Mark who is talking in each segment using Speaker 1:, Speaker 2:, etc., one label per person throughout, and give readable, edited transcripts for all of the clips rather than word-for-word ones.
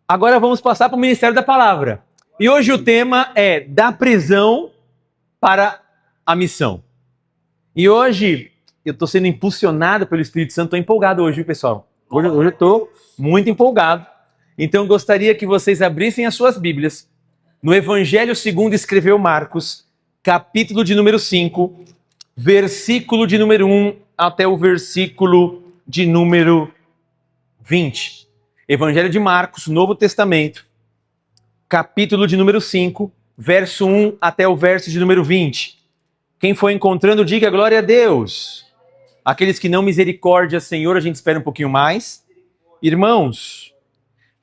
Speaker 1: Agora vamos passar para o Ministério da Palavra. E hoje o tema é da prisão para a missão. E hoje eu estou sendo impulsionado pelo Espírito Santo, estou empolgado hoje, viu, pessoal? Hoje eu estou muito empolgado. Então eu gostaria que vocês abrissem as suas Bíblias no Evangelho segundo escreveu Marcos, capítulo de número 5, versículo de número 1 até o versículo de número 20. Evangelho de Marcos, Novo Testamento, capítulo de número 5, verso 1 até o verso de número 20. Quem for encontrando, diga glória a Deus. Aqueles que não, misericórdia, Senhor, a gente espera um pouquinho mais. Irmãos,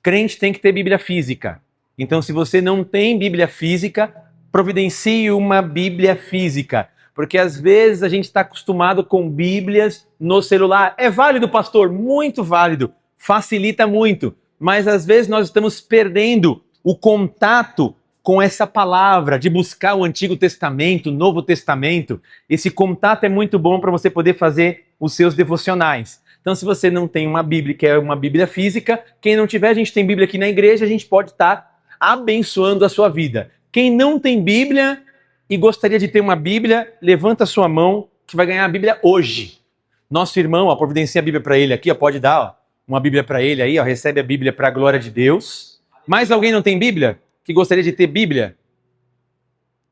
Speaker 1: crente tem que ter Bíblia física. Então, se você não tem Bíblia física, providencie uma Bíblia física. Porque às vezes a gente está acostumado com Bíblias no celular. É válido, pastor? Muito válido. Facilita muito. Mas às vezes nós estamos perdendo o contato com essa palavra, de buscar o Antigo Testamento, o Novo Testamento. Esse contato é muito bom para você poder fazer os seus devocionais. Então, se você não tem uma Bíblia, que é uma Bíblia física, quem não tiver, a gente tem Bíblia aqui na igreja, a gente pode estar abençoando a sua vida. Quem não tem Bíblia e gostaria de ter uma Bíblia, levanta a sua mão, que vai ganhar a Bíblia hoje. Nosso irmão, ó, providencia a Bíblia para ele aqui, ó, pode dar, ó, uma Bíblia para ele aí, ó, recebe a Bíblia para a glória de Deus. Mais alguém não tem Bíblia? Que gostaria de ter Bíblia?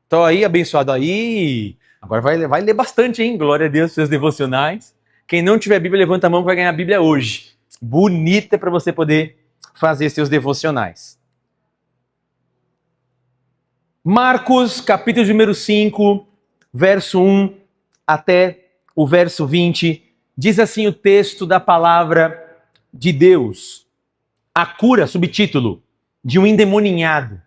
Speaker 1: Então aí, abençoado aí. Agora vai ler bastante, hein? Glória a Deus, seus devocionais. Quem não tiver Bíblia, levanta a mão que vai ganhar a Bíblia hoje. Bonita para você poder fazer seus devocionais. Marcos, capítulo número 5, verso 1 até o verso 20. Diz assim o texto da palavra de Deus. A cura, subtítulo, de um endemoninhado.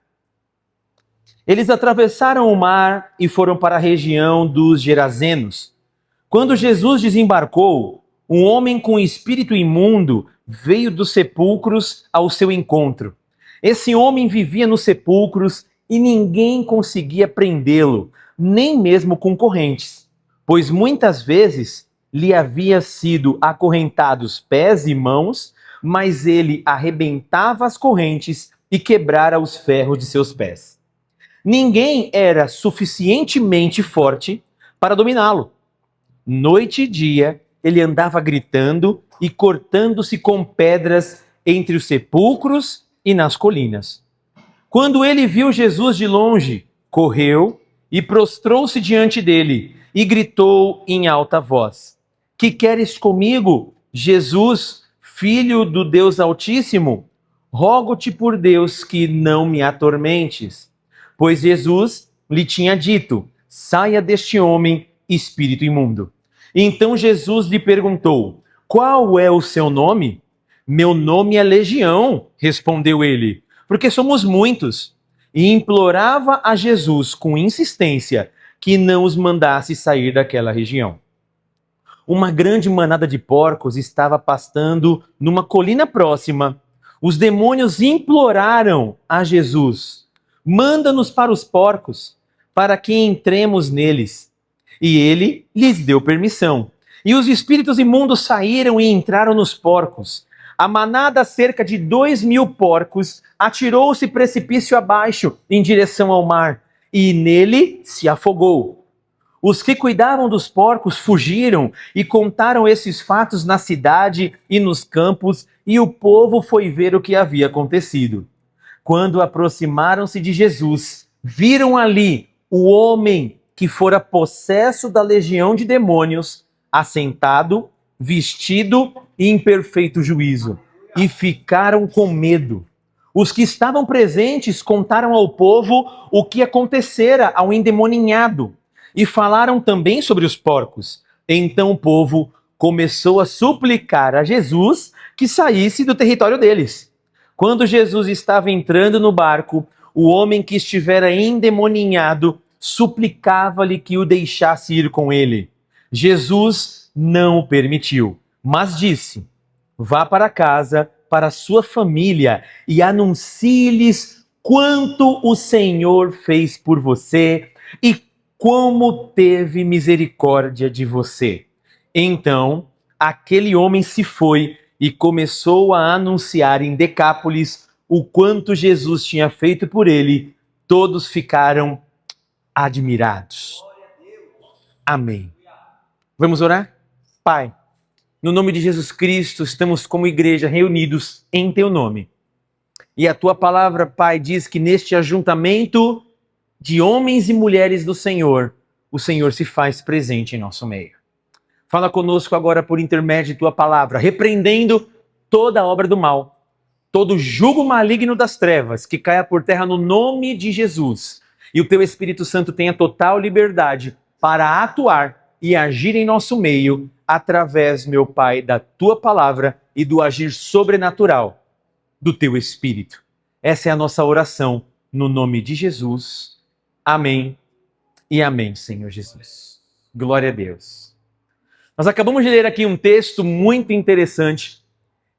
Speaker 1: Eles atravessaram o mar e foram para a região dos Gerazenos. Quando Jesus desembarcou, um homem com espírito imundo veio dos sepulcros ao seu encontro. Esse homem vivia nos sepulcros e ninguém conseguia prendê-lo, nem mesmo com correntes, pois muitas vezes lhe havia sido acorrentados pés e mãos, mas ele arrebentava as correntes e quebrara os ferros de seus pés. Ninguém era suficientemente forte para dominá-lo. Noite e dia, ele andava gritando e cortando-se com pedras entre os sepulcros e nas colinas. Quando ele viu Jesus de longe, correu e prostrou-se diante dele e gritou em alta voz: Que queres comigo, Jesus, Filho do Deus Altíssimo? Rogo-te por Deus que não me atormentes. Pois Jesus lhe tinha dito: Saia deste homem, espírito imundo. Então Jesus lhe perguntou: Qual é o seu nome? Meu nome é Legião, respondeu ele, porque somos muitos. E implorava a Jesus com insistência que não os mandasse sair daquela região. Uma grande manada de porcos estava pastando numa colina próxima. Os demônios imploraram a Jesus: Manda-nos para os porcos, para que entremos neles. E ele lhes deu permissão. E os espíritos imundos saíram e entraram nos porcos. A manada, cerca de 2.000 porcos, atirou-se precipício abaixo em direção ao mar, e nele se afogou. Os que cuidavam dos porcos fugiram e contaram esses fatos na cidade e nos campos, e o povo foi ver o que havia acontecido. Quando aproximaram-se de Jesus, viram ali o homem que fora possesso da legião de demônios, assentado, vestido e em perfeito juízo, e ficaram com medo. Os que estavam presentes contaram ao povo o que acontecera ao endemoninhado, e falaram também sobre os porcos. Então o povo começou a suplicar a Jesus que saísse do território deles. Quando Jesus estava entrando no barco, o homem que estivera endemoninhado suplicava-lhe que o deixasse ir com ele. Jesus não o permitiu, mas disse: Vá para casa, para sua família, e anuncie-lhes quanto o Senhor fez por você e como teve misericórdia de você. Então, aquele homem se foi e começou a anunciar em Decápolis o quanto Jesus tinha feito por ele, todos ficaram admirados. Amém. Vamos orar? Pai, no nome de Jesus Cristo, estamos como igreja reunidos em teu nome. E a tua palavra, Pai, diz que neste ajuntamento de homens e mulheres do Senhor, o Senhor se faz presente em nosso meio. Fala conosco agora por intermédio de tua palavra, repreendendo toda obra do mal, todo jugo maligno das trevas, que caia por terra no nome de Jesus. E o teu Espírito Santo tenha total liberdade para atuar e agir em nosso meio, através, meu Pai, da tua palavra e do agir sobrenatural do teu Espírito. Essa é a nossa oração, no nome de Jesus. Amém e amém, Senhor Jesus. Glória a Deus. Nós acabamos de ler aqui um texto muito interessante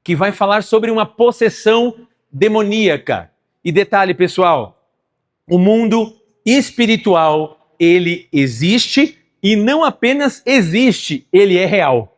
Speaker 1: que vai falar sobre uma possessão demoníaca. E detalhe, pessoal, o mundo espiritual, ele existe e não apenas existe, ele é real.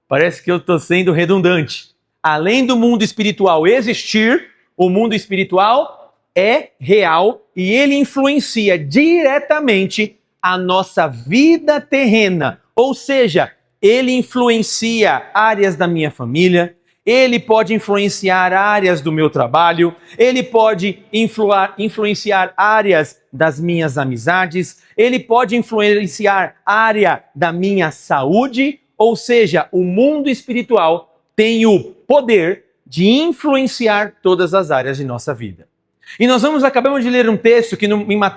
Speaker 1: Parece que eu estou sendo redundante. Além do mundo espiritual existir, o mundo espiritual é real e ele influencia diretamente a nossa vida terrena. Ou seja, ele influencia áreas da minha família, ele pode influenciar áreas do meu trabalho, ele pode influenciar áreas das minhas amizades, ele pode influenciar área da minha saúde, ou seja, o mundo espiritual tem o poder de influenciar todas as áreas de nossa vida. E nós acabamos de ler um texto que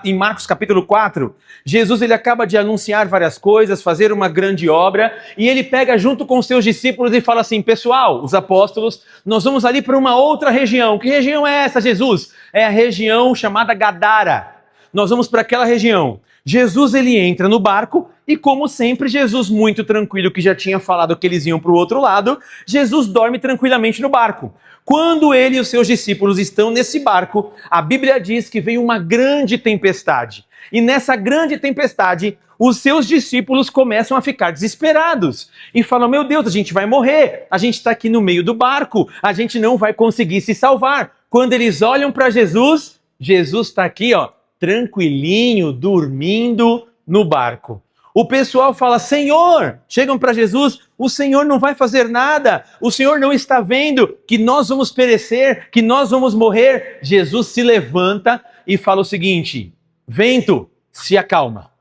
Speaker 1: em Marcos capítulo 4, Jesus ele acaba de anunciar várias coisas, fazer uma grande obra, e ele pega junto com os seus discípulos e fala assim, pessoal, os apóstolos, nós vamos ali para uma outra região. Que região é essa, Jesus? É a região chamada Gadara. Nós vamos para aquela região. Jesus ele entra no barco e, como sempre, Jesus muito tranquilo, que já tinha falado que eles iam para o outro lado, Jesus dorme tranquilamente no barco. Quando ele e os seus discípulos estão nesse barco, a Bíblia diz que veio uma grande tempestade. E nessa grande tempestade, os seus discípulos começam a ficar desesperados. E falam, meu Deus, a gente vai morrer. A gente está aqui no meio do barco. A gente não vai conseguir se salvar. Quando eles olham para Jesus, Jesus está aqui, ó, tranquilinho, dormindo no barco. O pessoal fala, Senhor, chegam para Jesus, o Senhor não vai fazer nada, o Senhor não está vendo que nós vamos perecer, que nós vamos morrer. Jesus se levanta e fala o seguinte, vento, se acalma,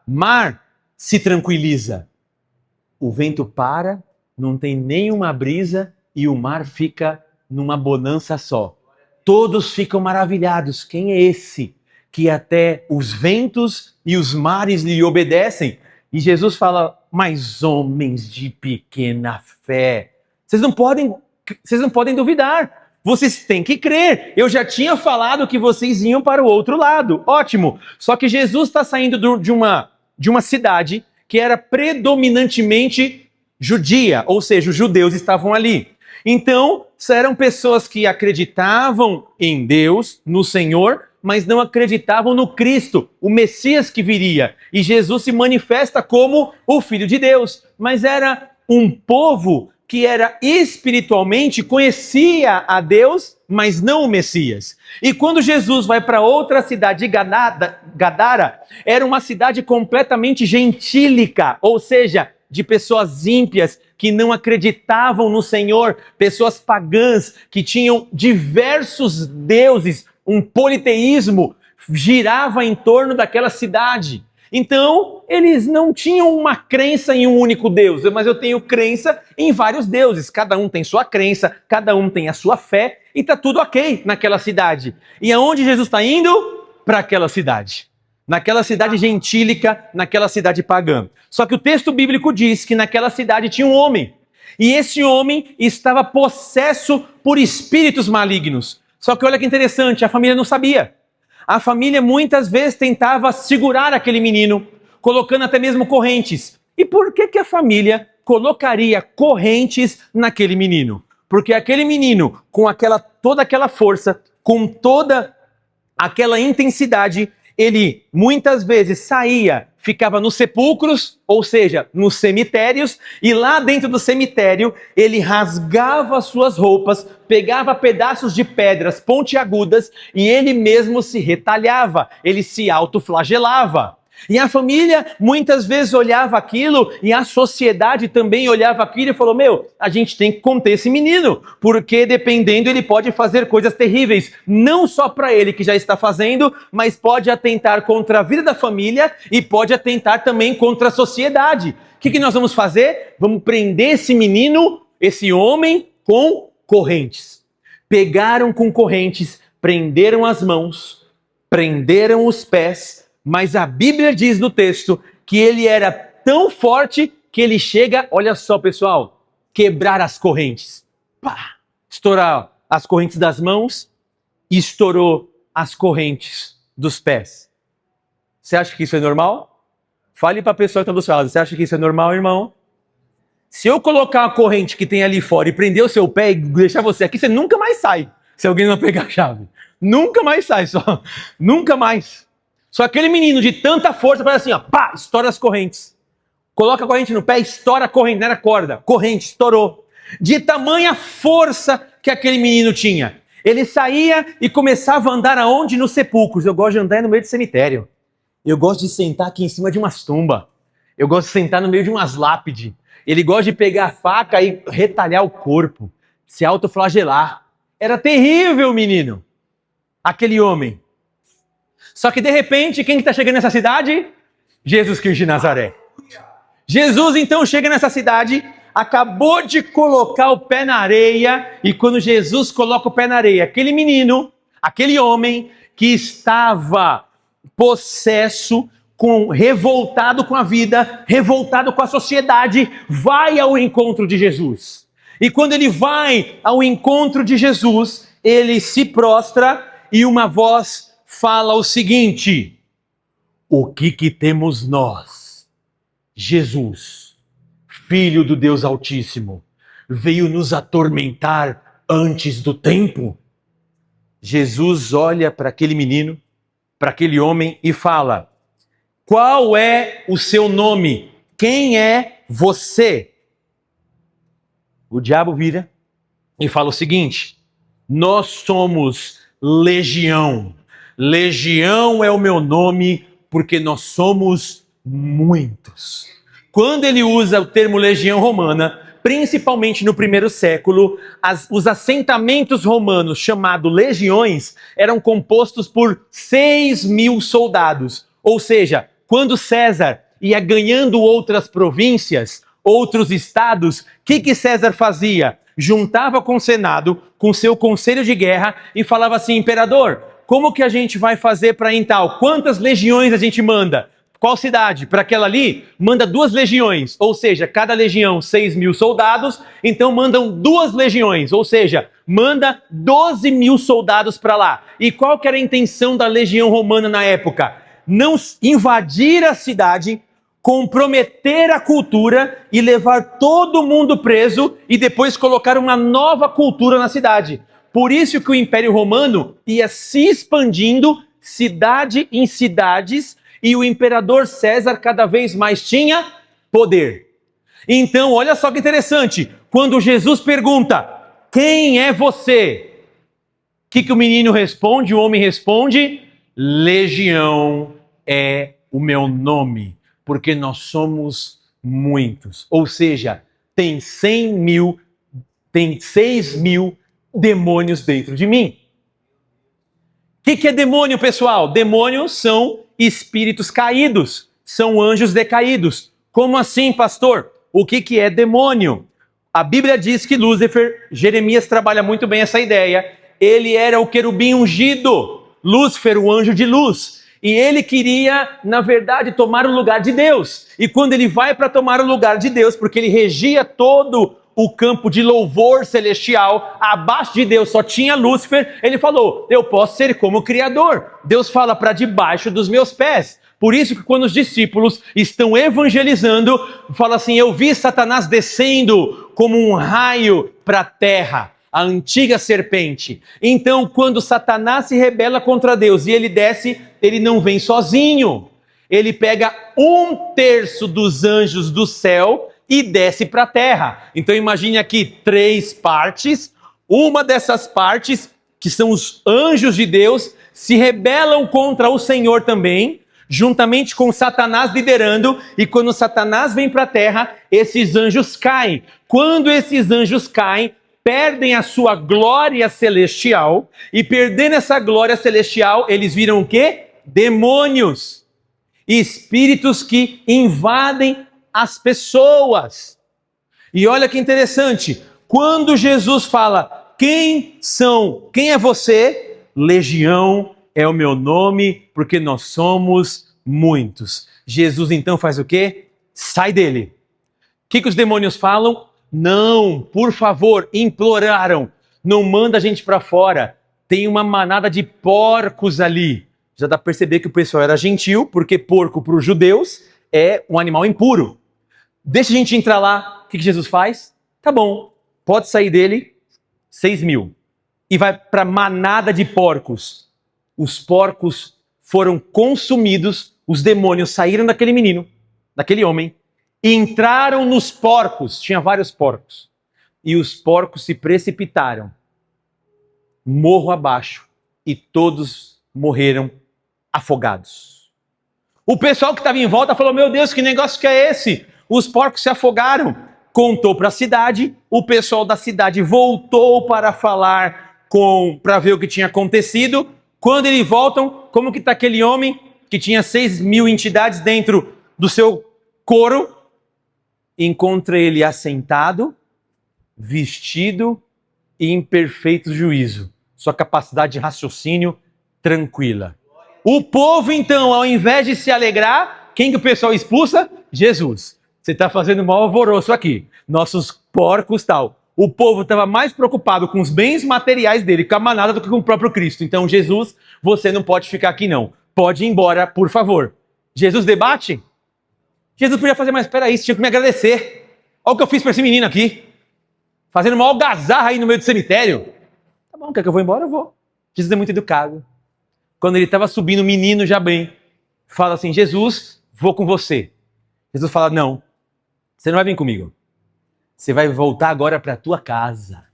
Speaker 1: mar, se tranquiliza. O vento para, não tem nenhuma brisa e o mar fica numa bonança só. Todos ficam maravilhados, quem é esse? Que até os ventos e os mares lhe obedecem. E Jesus fala, mas homens de pequena fé, vocês não podem duvidar, vocês têm que crer. Eu já tinha falado que vocês iam para o outro lado, ótimo. Só que Jesus está saindo de uma cidade que era predominantemente judia, ou seja, os judeus estavam ali. Então, eram pessoas que acreditavam em Deus, no Senhor, mas não acreditavam no Cristo, o Messias que viria. E Jesus se manifesta como o Filho de Deus. Mas era um povo que era espiritualmente, conhecia a Deus, mas não o Messias. E quando Jesus vai para outra cidade, Gadara, era uma cidade completamente gentílica, ou seja, de pessoas ímpias que não acreditavam no Senhor, pessoas pagãs que tinham diversos deuses, um politeísmo girava em torno daquela cidade. Então, eles não tinham uma crença em um único Deus, mas eu tenho crença em vários deuses. Cada um tem sua crença, cada um tem a sua fé, e está tudo ok naquela cidade. E aonde Jesus está indo? Para aquela cidade. Naquela cidade gentílica, naquela cidade pagã. Só que o texto bíblico diz que naquela cidade tinha um homem. E esse homem estava possesso por espíritos malignos. Só que olha que interessante, a família não sabia. A família muitas vezes tentava segurar aquele menino, colocando até mesmo correntes. E por que a família colocaria correntes naquele menino? Porque aquele menino, com toda aquela força, com toda aquela intensidade, ele muitas vezes saía, ficava nos sepulcros, ou seja, nos cemitérios, e lá dentro do cemitério ele rasgava as suas roupas, pegava pedaços de pedras pontiagudas e ele mesmo se retalhava, ele se autoflagelava. E a família muitas vezes olhava aquilo e a sociedade também olhava aquilo e falou: meu, a gente tem que conter esse menino, porque dependendo ele pode fazer coisas terríveis, não só para ele que já está fazendo, mas pode atentar contra a vida da família e pode atentar também contra a sociedade. O que nós vamos fazer? Vamos prender esse menino, esse homem, com correntes. Pegaram com correntes, prenderam as mãos, prenderam os pés. Mas a Bíblia diz no texto que ele era tão forte que ele chega, olha só pessoal, quebrar as correntes. Pá! Estourar as correntes das mãos e estourou as correntes dos pés. Você acha que isso é normal? Fale para a pessoa que está do seu lado, você acha que isso é normal, irmão? Se eu colocar a corrente que tem ali fora e prender o seu pé e deixar você aqui, você nunca mais sai, se alguém não pegar a chave. Nunca mais sai, só. Nunca mais. Só aquele menino de tanta força faz assim, ó, pá, estoura as correntes. Coloca a corrente no pé, estoura a corrente, não era corda, corrente, estourou. De tamanha força que aquele menino tinha. Ele saía e começava a andar aonde? Nos sepulcros. Eu gosto de andar no meio do cemitério. Eu gosto de sentar aqui em cima de umas tumbas. Eu gosto de sentar no meio de umas lápides. Ele gosta de pegar a faca e retalhar o corpo, se autoflagelar. Era terrível, menino, aquele homem. Só que de repente, quem está chegando nessa cidade? Jesus Cristo de Nazaré. Jesus então chega nessa cidade, acabou de colocar o pé na areia, e quando Jesus coloca o pé na areia, aquele menino, aquele homem que estava possesso, revoltado com a vida, revoltado com a sociedade, vai ao encontro de Jesus. E quando ele vai ao encontro de Jesus, ele se prostra e uma voz fala o seguinte: o que temos nós? Jesus, Filho do Deus Altíssimo, veio nos atormentar antes do tempo? Jesus olha para aquele menino, para aquele homem e fala: qual é o seu nome? Quem é você? O diabo vira e fala o seguinte: nós somos legião. Legião é o meu nome porque nós somos muitos. Quando ele usa o termo legião romana, principalmente no primeiro século, os assentamentos romanos chamados legiões eram compostos por 6.000 soldados. Ou seja, quando César ia ganhando outras províncias, outros estados, o que César fazia? Juntava com o Senado, com seu conselho de guerra e falava assim: imperador, como que a gente vai fazer para ir em tal? Quantas legiões a gente manda? Qual cidade? Para aquela ali, manda 2 legiões. Ou seja, cada legião 6.000 soldados, então mandam 2 legiões. Ou seja, manda 12.000 soldados para lá. E qual que era a intenção da legião romana na época? Não invadir a cidade, comprometer a cultura e levar todo mundo preso e depois colocar uma nova cultura na cidade. Por isso que o Império Romano ia se expandindo cidade em cidades e o imperador César cada vez mais tinha poder. Então, olha só que interessante, quando Jesus pergunta: quem é você? O que o menino responde, o homem responde: legião é o meu nome, porque nós somos muitos. Ou seja, tem 6.000 demônios dentro de mim. O que é demônio, pessoal? Demônios são espíritos caídos, são anjos decaídos. Como assim, pastor? O que é demônio? A Bíblia diz que Lúcifer, Jeremias trabalha muito bem essa ideia, ele era o querubim ungido, Lúcifer, o anjo de luz. E ele queria, na verdade, tomar o lugar de Deus. E quando ele vai para tomar o lugar de Deus, porque ele regia todo o campo de louvor celestial, abaixo de Deus só tinha Lúcifer, ele falou: eu posso ser como o Criador. Deus fala para debaixo dos meus pés. Por isso que quando os discípulos estão evangelizando, fala assim: eu vi Satanás descendo como um raio para a terra, a antiga serpente. Então, quando Satanás se rebela contra Deus e ele desce, ele não vem sozinho. ele pega 1/3 dos anjos do céu e desce para a terra. Então imagine aqui 3 partes. Uma dessas partes, que são os anjos de Deus, se rebelam contra o Senhor também, juntamente com Satanás liderando, e quando Satanás vem para a terra, esses anjos caem. Quando esses anjos caem, perdem a sua glória celestial, e perdendo essa glória celestial, eles viram o quê? Demônios. Espíritos que invadem as pessoas. E olha que interessante, quando Jesus fala, quem é você? Legião é o meu nome, porque nós somos muitos. Jesus então faz o quê? Sai dele. O que os demônios falam? Não, por favor, imploraram, não manda a gente para fora, tem uma manada de porcos ali. Já dá para perceber que o pessoal era gentil, porque porco para os judeus é um animal impuro. Deixa a gente entrar lá. O que Jesus faz? Tá bom, pode sair dele 6.000. E vai para manada de porcos. Os porcos foram consumidos, os demônios saíram daquele menino, daquele homem, e entraram nos porcos. Tinha vários porcos. E os porcos se precipitaram, morro abaixo, e todos morreram afogados. O pessoal que estava em volta falou, meu Deus, que negócio que é esse? Os porcos se afogaram. Contou para a cidade, o pessoal da cidade voltou para falar para ver o que tinha acontecido. Quando eles voltam, como que está aquele homem que tinha 6.000 entidades dentro do seu corpo? Encontra ele assentado, vestido e em perfeito juízo. Sua capacidade de raciocínio tranquila. O povo, então, ao invés de se alegrar, quem que o pessoal expulsa? Jesus. Você está fazendo mau alvoroço aqui. Nossos porcos tal. O povo estava mais preocupado com os bens materiais dele, com a manada, do que com o próprio Cristo. Então, Jesus, você não pode ficar aqui não. Pode ir embora, por favor. Jesus debate? Jesus podia fazer, mas espera aí, você tinha que me agradecer. Olha o que eu fiz para esse menino aqui. Fazendo uma algazarra aí no meio do cemitério. Tá bom, quer que eu vou embora? Eu vou. Jesus é muito educado. Quando ele estava subindo, o menino já bem, fala assim, Jesus, vou com você. Jesus fala, não, você não vai vir comigo. Você vai voltar agora para a tua casa.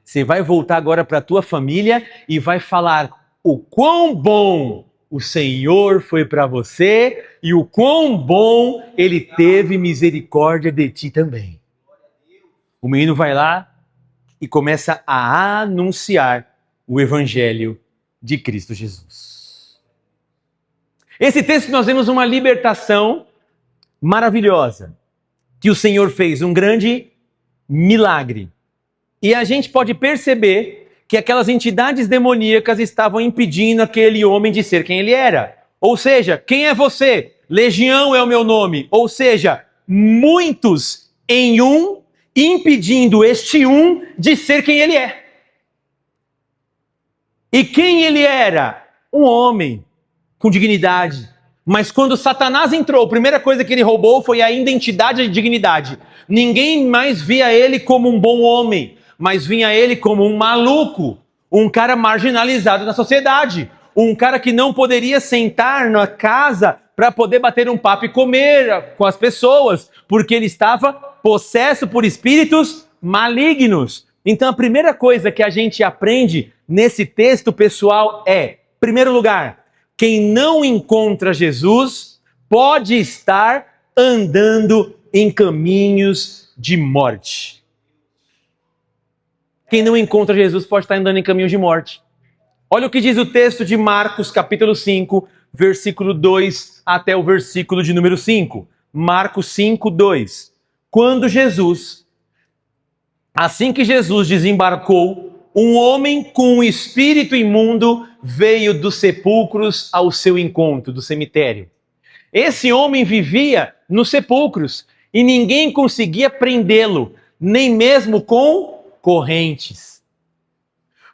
Speaker 1: Você vai voltar agora para a tua família e vai falar o quão bom o Senhor foi para você e o quão bom Ele teve misericórdia de ti também. O menino vai lá e começa a anunciar o Evangelho de Cristo Jesus. Esse texto nós vemos uma libertação maravilhosa, que o Senhor fez um grande milagre. E a gente pode perceber que aquelas entidades demoníacas estavam impedindo aquele homem de ser quem ele era. Ou seja, quem é você? Legião é o meu nome. Ou seja, muitos em um, impedindo este um de ser quem ele é. E quem ele era? Um homem com dignidade. Mas quando Satanás entrou, a primeira coisa que ele roubou foi a identidade e dignidade. Ninguém mais via ele como um bom homem, mas via ele como um maluco, um cara marginalizado na sociedade, um cara que não poderia sentar na casa para poder bater um papo e comer com as pessoas, porque ele estava possesso por espíritos malignos. Então a primeira coisa que a gente aprende nesse texto, pessoal, é, em primeiro lugar, quem não encontra Jesus pode estar andando em caminhos de morte. Quem não encontra Jesus pode estar andando em caminhos de morte. Olha o que diz o texto de Marcos, capítulo 5, versículo 2 até o versículo de número 5. Marcos 5, 2. Assim que Jesus desembarcou, um homem com um espírito imundo veio dos sepulcros ao seu encontro, do cemitério. Esse homem vivia nos sepulcros e ninguém conseguia prendê-lo, nem mesmo com correntes.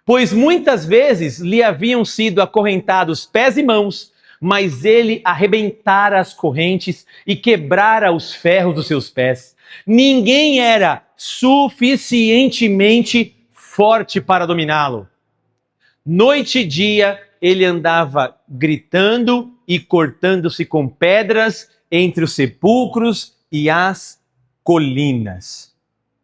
Speaker 1: Pois muitas vezes lhe haviam sido acorrentados pés e mãos, mas ele arrebentara as correntes e quebrara os ferros dos seus pés. Ninguém era suficientemente forte para dominá-lo. Noite e dia ele andava gritando e cortando-se com pedras entre os sepulcros e as colinas.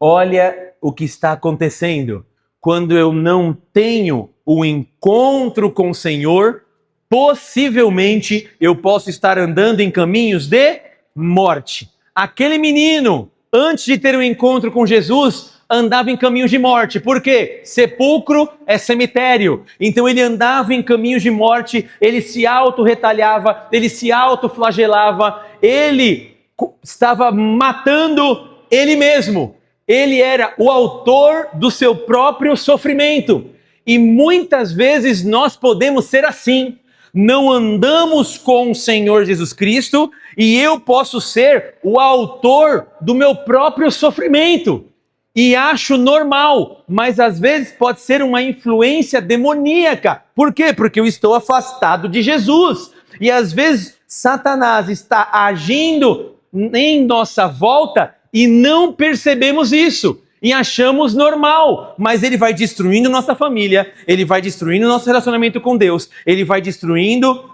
Speaker 1: Olha o que está acontecendo. Quando eu não tenho o encontro com o Senhor, possivelmente eu posso estar andando em caminhos de morte. Aquele menino, antes de ter um encontro com Jesus, andava em caminhos de morte. Por quê? Sepulcro é cemitério. Então ele andava em caminhos de morte, ele se auto-retalhava, ele se auto-flagelava, ele estava matando ele mesmo. Ele era o autor do seu próprio sofrimento. E muitas vezes nós podemos ser assim. Não andamos com o Senhor Jesus Cristo e eu posso ser o autor do meu próprio sofrimento. E acho normal, mas às vezes pode ser uma influência demoníaca. Por quê? Porque eu estou afastado de Jesus. E às vezes Satanás está agindo em nossa volta e não percebemos isso. E achamos normal, mas ele vai destruindo nossa família, ele vai destruindo nosso relacionamento com Deus, ele vai destruindo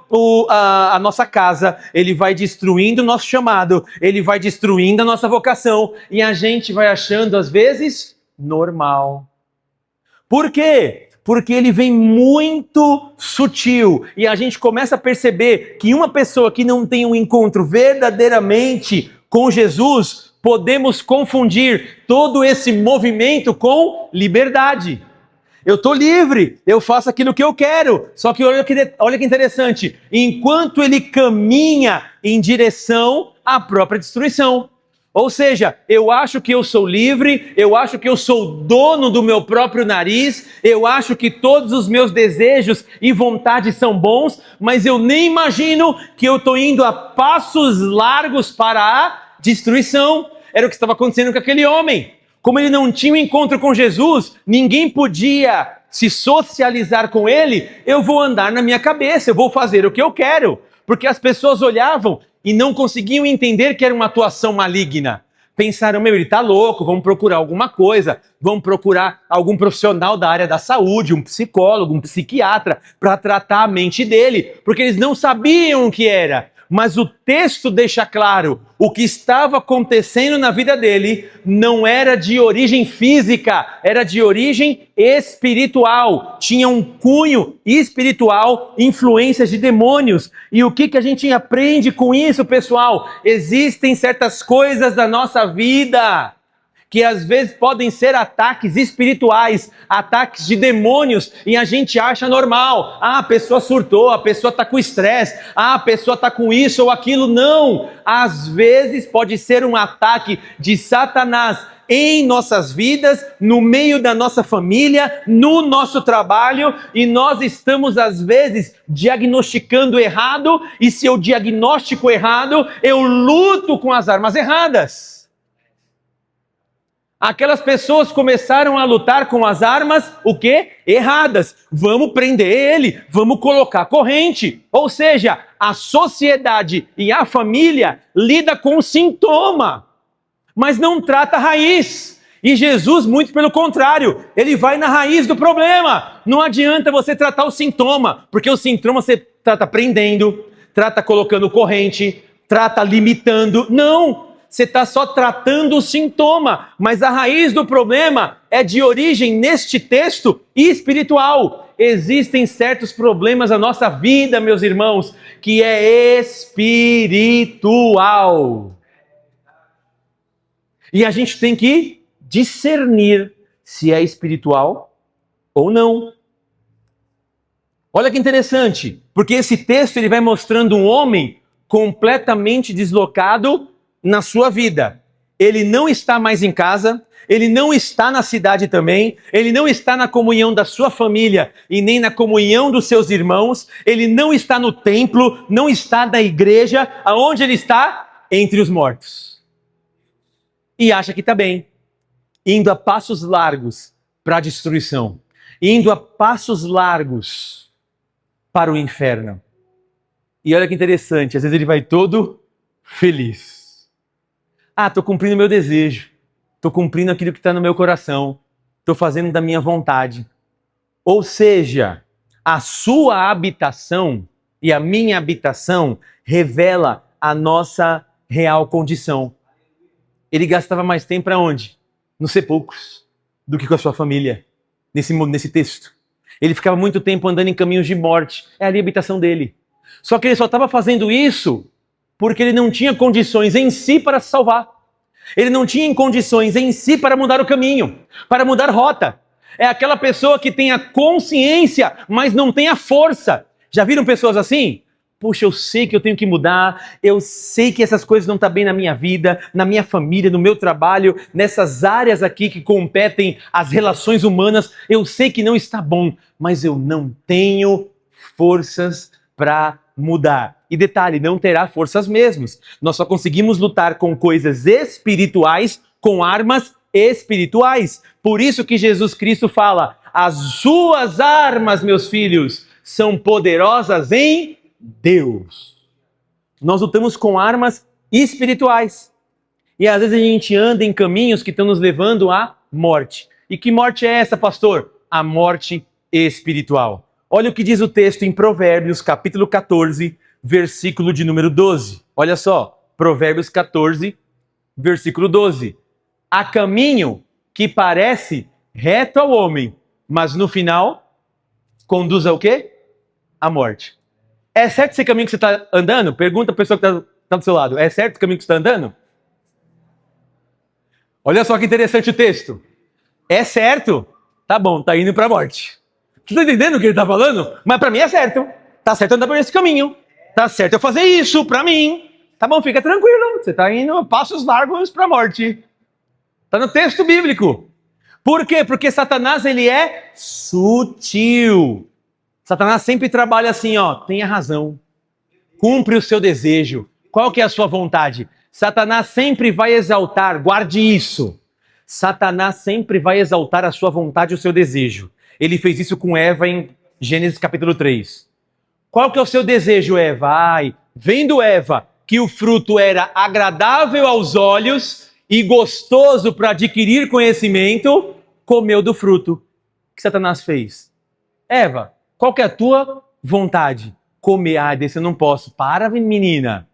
Speaker 1: a nossa casa, ele vai destruindo o nosso chamado, ele vai destruindo a nossa vocação, e a gente vai achando, às vezes, normal. Por quê? Porque ele vem muito sutil, e a gente começa a perceber que uma pessoa que não tem um encontro verdadeiramente com Jesus, podemos confundir todo esse movimento com liberdade. Eu estou livre, eu faço aquilo que eu quero. Só que olha que interessante, enquanto ele caminha em direção à própria destruição. Ou seja, eu acho que eu sou livre, eu acho que eu sou dono do meu próprio nariz, eu acho que todos os meus desejos e vontades são bons, mas eu nem imagino que eu estou indo a passos largos para a destruição. Era o que estava acontecendo com aquele homem. Como ele não tinha um encontro com Jesus, ninguém podia se socializar com ele, eu vou andar na minha cabeça, eu vou fazer o que eu quero. Porque as pessoas olhavam e não conseguiam entender que era uma atuação maligna. Pensaram, ele está louco, vamos procurar alguma coisa, vamos procurar algum profissional da área da saúde, um psicólogo, um psiquiatra, para tratar a mente dele, porque eles não sabiam o que era. Mas o texto deixa claro, o que estava acontecendo na vida dele não era de origem física, era de origem espiritual. Tinha um cunho espiritual, influências de demônios. E o que a gente aprende com isso, pessoal? Existem certas coisas da nossa vida que às vezes podem ser ataques espirituais, ataques de demônios, e a gente acha normal. Ah, a pessoa surtou, a pessoa está com estresse, a pessoa está com isso ou aquilo. Não! Às vezes pode ser um ataque de Satanás em nossas vidas, no meio da nossa família, no nosso trabalho, e nós estamos às vezes diagnosticando errado, e se eu diagnóstico errado, eu luto com as armas erradas. Aquelas pessoas começaram a lutar com as armas, o quê? Erradas. Vamos prender ele, vamos colocar corrente. Ou seja, a sociedade e a família lida com o sintoma, mas não trata a raiz. E Jesus, muito pelo contrário, ele vai na raiz do problema. Não adianta você tratar o sintoma, porque o sintoma você trata prendendo, trata colocando corrente, trata limitando. Não! Você está só tratando o sintoma, mas a raiz do problema é de origem, neste texto, espiritual. Existem certos problemas na nossa vida, meus irmãos, que é espiritual. E a gente tem que discernir se é espiritual ou não. Olha que interessante, porque esse texto ele vai mostrando um homem completamente deslocado na sua vida. Ele não está mais em casa, ele não está na cidade também, ele não está na comunhão da sua família e nem na comunhão dos seus irmãos, ele não está no templo, não está na igreja. Aonde ele está? Entre os mortos. E acha que está bem, indo a passos largos para a destruição, indo a passos largos para o inferno. E olha que interessante, às vezes ele vai todo feliz. Ah, estou cumprindo meu desejo, estou cumprindo aquilo que está no meu coração, estou fazendo da minha vontade. Ou seja, A sua habitação e a minha habitação revela a nossa real condição. Ele gastava mais tempo aonde? Nos sepulcros, do que com a sua família, nesse texto. Ele ficava muito tempo andando em caminhos de morte. É ali a habitação dele. Só que ele só estava fazendo isso porque ele não tinha condições em si para se salvar. Ele não tinha condições em si para mudar o caminho, para mudar rota. É aquela pessoa que tem a consciência, mas não tem a força. Já viram pessoas assim? Puxa, eu sei que eu tenho que mudar, eu sei que essas coisas não estão bem na minha vida, na minha família, no meu trabalho, nessas áreas aqui que competem as relações humanas, eu sei que não está bom, mas eu não tenho forças para mudar. E detalhe, não terá forças mesmos. Nós só conseguimos lutar com coisas espirituais, com armas espirituais. Por isso que Jesus Cristo fala, as suas armas, meus filhos, são poderosas em Deus. Nós lutamos com armas espirituais. E às vezes a gente anda em caminhos que estão nos levando à morte. E que morte é essa, pastor? A morte espiritual. Olha o que diz o texto em Provérbios, capítulo 14, versículo de número 12. Olha só, Provérbios 14, versículo 12. Há caminho que parece reto ao homem, mas no final conduz ao quê? À morte. É certo esse caminho que você está andando? Pergunta a pessoa que está do seu lado. É certo o caminho que você está andando? Olha só que interessante o texto. É certo? Tá bom, tá indo para a morte. Você está entendendo o que ele está falando? Mas para mim é certo. Tá certo andar por esse caminho. Tá certo eu fazer isso para mim. Tá bom, fica tranquilo. Você está indo a passos largos para a morte. Está no texto bíblico. Por quê? Porque Satanás ele é sutil. Satanás sempre trabalha assim, ó, tenha razão. Cumpre o seu desejo. Qual que é a sua vontade? Satanás sempre vai exaltar, guarde isso. Satanás sempre vai exaltar a sua vontade e o seu desejo. Ele fez isso com Eva em Gênesis capítulo 3. Qual que é o seu desejo, Eva? Ai, vendo Eva que o fruto era agradável aos olhos e gostoso para adquirir conhecimento, comeu do fruto. O que Satanás fez? Eva, qual que é a tua vontade? Comer. Ah, desse eu não posso. Para, menina.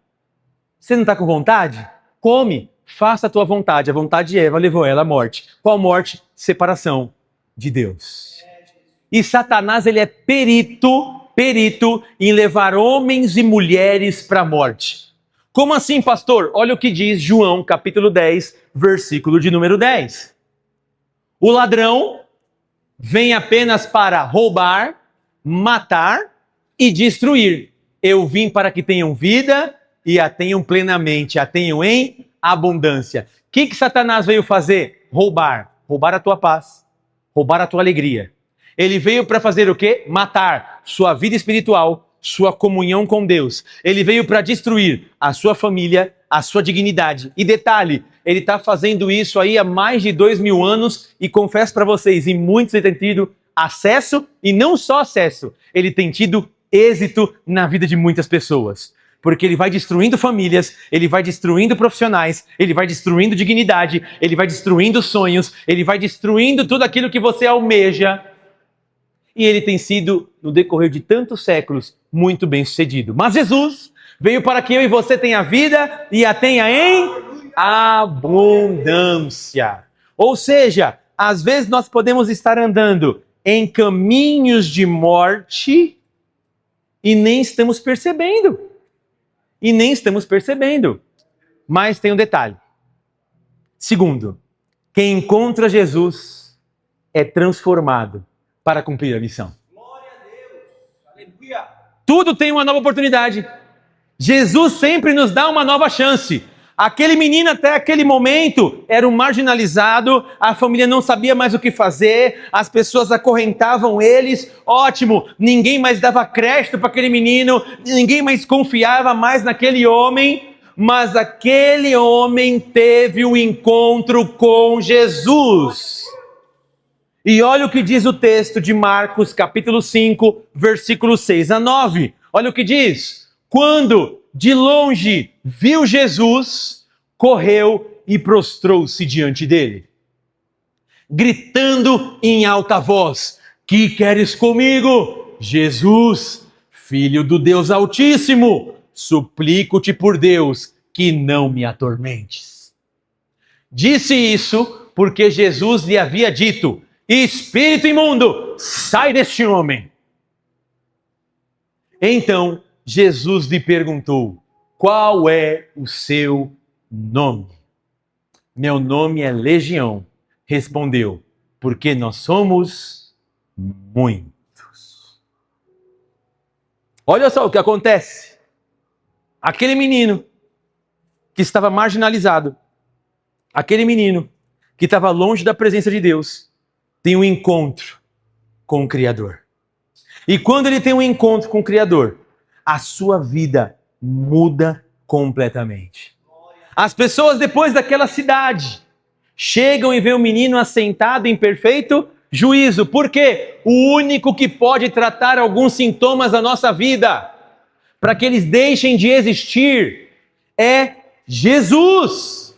Speaker 1: Você não está com vontade? Come. Faça a tua vontade. A vontade de Eva levou ela à morte. Qual morte? Separação de Deus. E Satanás, ele é perito em levar homens e mulheres para a morte. Como assim, pastor? Olha o que diz João, capítulo 10, versículo de número 10. O ladrão vem apenas para roubar, matar e destruir. Eu vim para que tenham vida e a tenham plenamente, a tenham em abundância. O que Satanás veio fazer? Roubar. Roubar a tua paz. Roubar a tua alegria. Ele veio para fazer o quê? Matar sua vida espiritual, sua comunhão com Deus. Ele veio para destruir a sua família, a sua dignidade. E detalhe, ele está fazendo isso aí há mais de 2000 anos e confesso para vocês, e muitos têm tido acesso, e não só acesso, ele tem tido êxito na vida de muitas pessoas. Porque ele vai destruindo famílias, ele vai destruindo profissionais, ele vai destruindo dignidade, ele vai destruindo sonhos, ele vai destruindo tudo aquilo que você almeja. E ele tem sido, no decorrer de tantos séculos, muito bem sucedido. Mas Jesus veio para que eu e você tenha vida e a tenha em abundância. Ou seja, às vezes nós podemos estar andando em caminhos de morte e nem estamos percebendo. Mas tem um detalhe. Segundo, quem encontra Jesus é transformado para cumprir a missão. Glória a Deus. Aleluia. Tudo tem uma nova oportunidade. Jesus sempre nos dá uma nova chance. Aquele menino até aquele momento era um marginalizado, a família não sabia mais o que fazer, as pessoas acorrentavam eles, ótimo, ninguém mais dava crédito para aquele menino, ninguém mais confiava mais naquele homem, mas aquele homem teve um encontro com Jesus. E olha o que diz o texto de Marcos, capítulo 5, versículos 6 a 9. Olha o que diz. Quando de longe viu Jesus, correu e prostrou-se diante dele, gritando em alta voz: que queres comigo, Jesus, Filho do Deus Altíssimo, suplico-te por Deus que não me atormentes. Disse isso porque Jesus lhe havia dito: espírito imundo, sai deste homem. Então Jesus lhe perguntou: qual é o seu nome? Meu nome é Legião, respondeu, porque nós somos muitos. Olha só o que acontece. Aquele menino que estava marginalizado, aquele menino que estava longe da presença de Deus, tem um encontro com o Criador. E quando ele tem um encontro com o Criador, a sua vida muda completamente. As pessoas depois daquela cidade chegam e veem o menino assentado em perfeito juízo. Por quê? O único que pode tratar alguns sintomas da nossa vida, para que eles deixem de existir, é Jesus.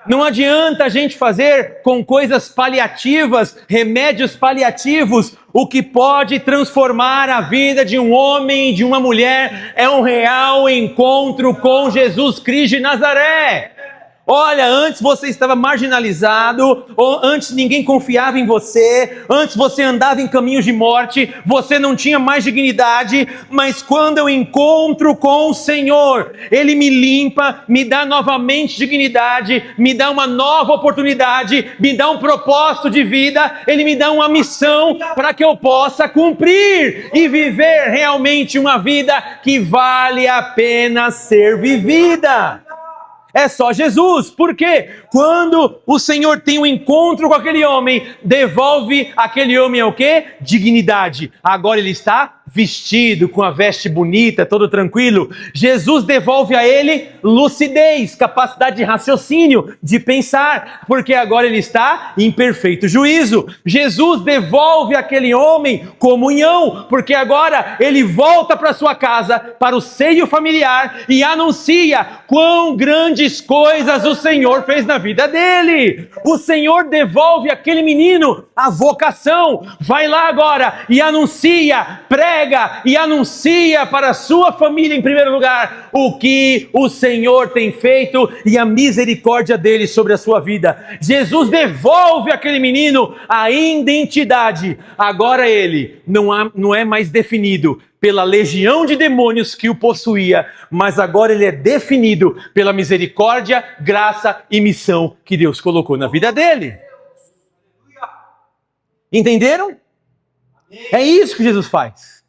Speaker 1: Não adianta a gente fazer com coisas paliativas, remédios paliativos. O que pode transformar a vida de um homem e de uma mulher é um real encontro com Jesus Cristo de Nazaré. Olha, antes você estava marginalizado, ou antes ninguém confiava em você, antes você andava em caminhos de morte, você não tinha mais dignidade, mas quando eu encontro com o Senhor, Ele me limpa, me dá novamente dignidade, me dá uma nova oportunidade, me dá um propósito de vida, Ele me dá uma missão para que eu possa cumprir e viver realmente uma vida que vale a pena ser vivida. É só Jesus. Por quê? Quando o Senhor tem um encontro com aquele homem, devolve aquele homem o quê? Dignidade. Agora ele está vestido com a veste bonita, todo tranquilo. Jesus devolve a ele lucidez, capacidade de raciocínio, de pensar, porque agora ele está em perfeito juízo. Jesus devolve aquele homem comunhão, porque agora ele volta para sua casa, para o seio familiar e anuncia quão grandes coisas o Senhor fez na vida dele. O Senhor devolve aquele menino a vocação. Vai lá agora e anuncia, prega e anuncia para a sua família em primeiro lugar o que o Senhor tem feito e a misericórdia dele sobre a sua vida. Jesus devolve aquele menino a identidade. Agora ele não é mais definido pela legião de demônios que o possuía, mas agora ele é definido pela misericórdia, graça e missão que Deus colocou na vida dele. Entenderam? É isso que Jesus faz.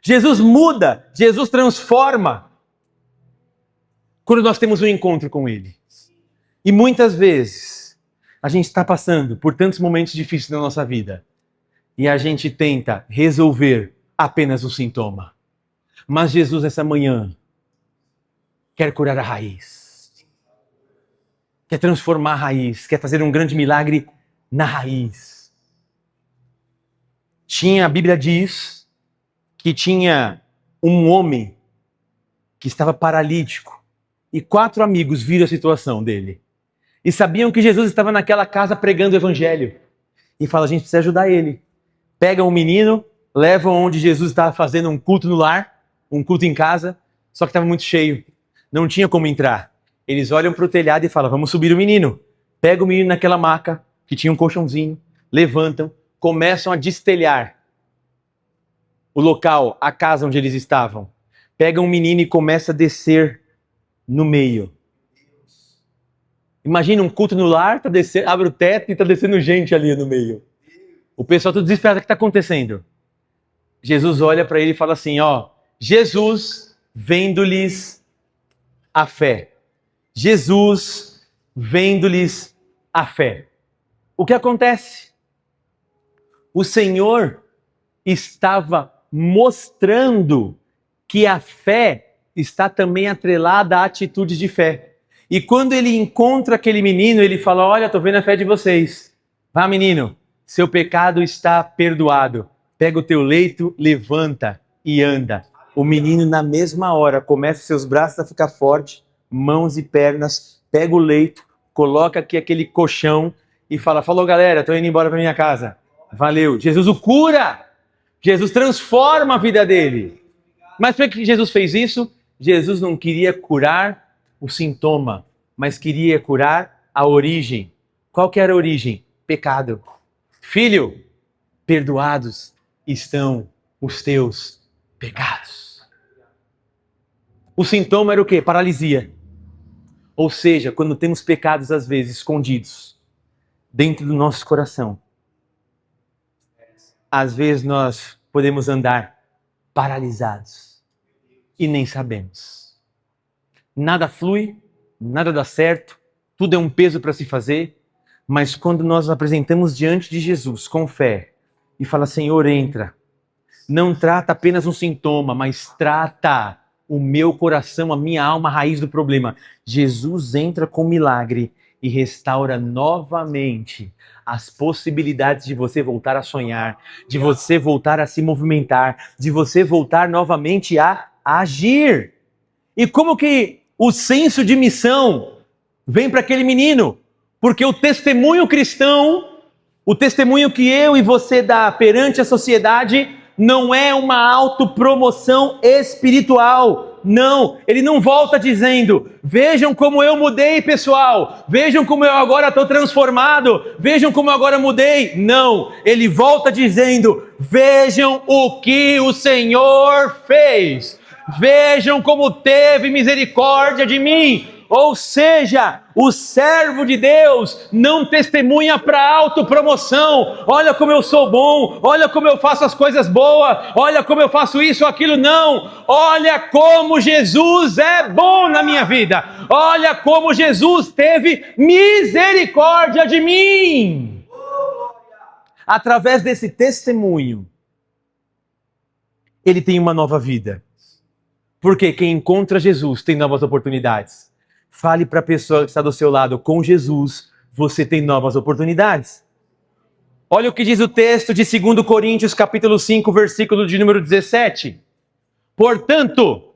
Speaker 1: Jesus muda, Jesus transforma quando nós temos um encontro com Ele. E muitas vezes a gente está passando por tantos momentos difíceis na nossa vida e a gente tenta resolver apenas o sintoma. Mas Jesus essa manhã quer curar a raiz. Quer transformar a raiz, quer fazer um grande milagre na raiz. A Bíblia diz que tinha um homem que estava paralítico e 4 amigos viram a situação dele e sabiam que Jesus estava naquela casa pregando o evangelho e falam: a gente precisa ajudar ele. Pegam o menino, levam onde Jesus estava fazendo um culto no lar, um culto em casa, só que estava muito cheio, não tinha como entrar. Eles olham para o telhado e falam: vamos subir o menino. Pega o menino naquela maca que tinha um colchãozinho, levantam, começam a destelhar o local, a casa onde eles estavam. Pega um menino e começa a descer no meio. Imagina um culto no lar, tá descendo, abre o teto e está descendo gente ali no meio. O pessoal todo desesperado: o que está acontecendo? Jesus olha para ele e fala assim: Jesus vendo-lhes a fé. Jesus vendo-lhes a fé. O que acontece? O Senhor estava mostrando que a fé está também atrelada a atitudes de fé. E quando ele encontra aquele menino, ele fala: olha, estou vendo a fé de vocês. Vá, menino, seu pecado está perdoado. Pega o teu leito, levanta e anda. O menino, na mesma hora, começa seus braços a ficar fortes, mãos e pernas, pega o leito, coloca aqui aquele colchão e fala: falou, galera, estou indo embora para minha casa. Valeu. Jesus o cura. Jesus transforma a vida dele. Mas por que Jesus fez isso? Jesus não queria curar o sintoma, mas queria curar a origem. Qual que era a origem? Pecado. Filho, perdoados estão os teus pecados. O sintoma era o quê? Paralisia. Ou seja, quando temos pecados às vezes escondidos dentro do nosso coração, às vezes nós podemos andar paralisados e nem sabemos. Nada flui, nada dá certo, tudo é um peso para se fazer, mas quando nós apresentamos diante de Jesus com fé e fala, Senhor, entra, não trata apenas um sintoma, mas trata o meu coração, a minha alma, a raiz do problema. Jesus entra com milagre e restaura novamente as possibilidades de você voltar a sonhar, de você voltar a se movimentar, de você voltar novamente a agir. E como que o senso de missão vem para aquele menino? Porque o testemunho cristão, o testemunho que eu e você dá perante a sociedade, não é uma autopromoção espiritual. Não, ele não volta dizendo, vejam como eu mudei, pessoal, vejam como eu agora estou transformado, vejam como eu agora mudei. Não, ele volta dizendo, vejam o que o Senhor fez, vejam como teve misericórdia de mim. Ou seja, o servo de Deus não testemunha para autopromoção. Olha como eu sou bom, olha como eu faço as coisas boas, olha como eu faço isso ou aquilo. Não, olha como Jesus é bom na minha vida. Olha como Jesus teve misericórdia de mim. Através desse testemunho, ele tem uma nova vida. Porque quem encontra Jesus tem novas oportunidades. Fale para a pessoa que está do seu lado, com Jesus, você tem novas oportunidades. Olha o que diz o texto de 2 Coríntios, capítulo 5, versículo de número 17. Portanto,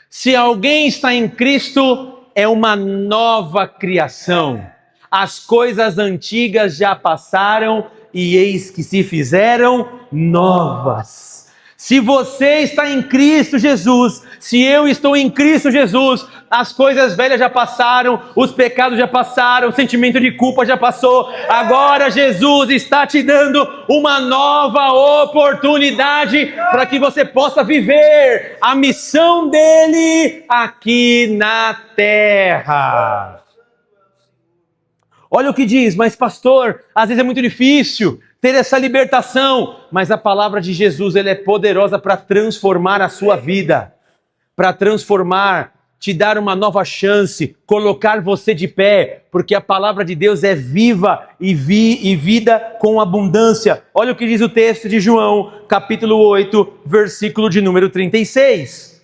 Speaker 1: se alguém está em Cristo, é uma nova criação. As coisas antigas já passaram e eis que se fizeram novas. Se você está em Cristo Jesus, se eu estou em Cristo Jesus, as coisas velhas já passaram, os pecados já passaram, o sentimento de culpa já passou. Agora Jesus está te dando uma nova oportunidade para que você possa viver a missão dele aqui na terra. Olha o que diz, mas pastor, às vezes é muito difícil ter essa libertação, mas a palavra de Jesus, ela é poderosa para transformar a sua vida, para transformar, te dar uma nova chance, colocar você de pé, porque a palavra de Deus é viva e vida com abundância. Olha o que diz o texto de João, capítulo 8, versículo de número 36.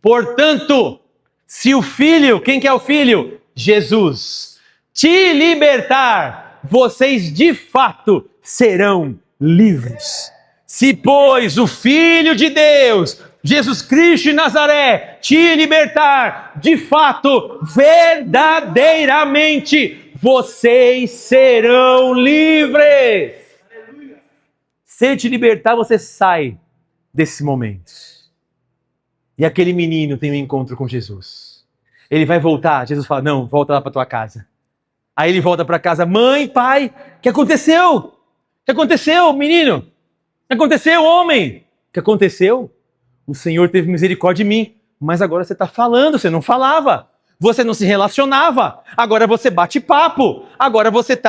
Speaker 1: Portanto, se o Filho, quem que é o Filho? Jesus, te libertar, vocês de fato serão livres. Se, pois, o Filho de Deus, Jesus Cristo de Nazaré, te libertar, de fato, verdadeiramente, vocês serão livres. Se Ele te libertar, você sai desse momento. E aquele menino tem um encontro com Jesus. Ele vai voltar, Jesus fala, não, volta lá para tua casa. Aí ele volta para casa, mãe, pai, o que aconteceu? O que aconteceu, menino? O que aconteceu, homem? O que aconteceu? O Senhor teve misericórdia de mim, mas agora você está falando, você não falava, você não se relacionava, agora você bate papo, agora você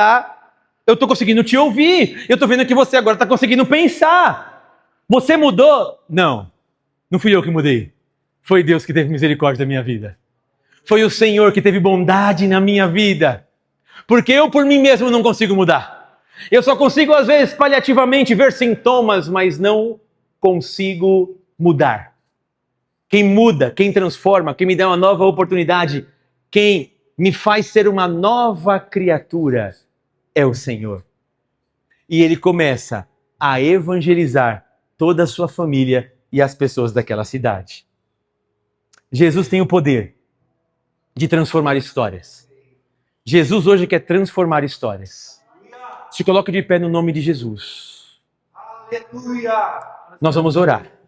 Speaker 1: eu estou conseguindo te ouvir, eu estou vendo que você agora está conseguindo pensar. Você mudou? Não, não fui eu que mudei, foi Deus que teve misericórdia da minha vida. Foi o Senhor que teve bondade na minha vida. Porque eu por mim mesmo não consigo mudar. Eu só consigo às vezes paliativamente ver sintomas, mas não consigo mudar. Quem muda, quem transforma, quem me dá uma nova oportunidade, quem me faz ser uma nova criatura é o Senhor. E Ele começa a evangelizar toda a sua família e as pessoas daquela cidade. Jesus tem o poder de transformar histórias. Jesus hoje quer transformar histórias. Se coloque de pé no nome de Jesus.
Speaker 2: Aleluia!
Speaker 1: Nós vamos orar.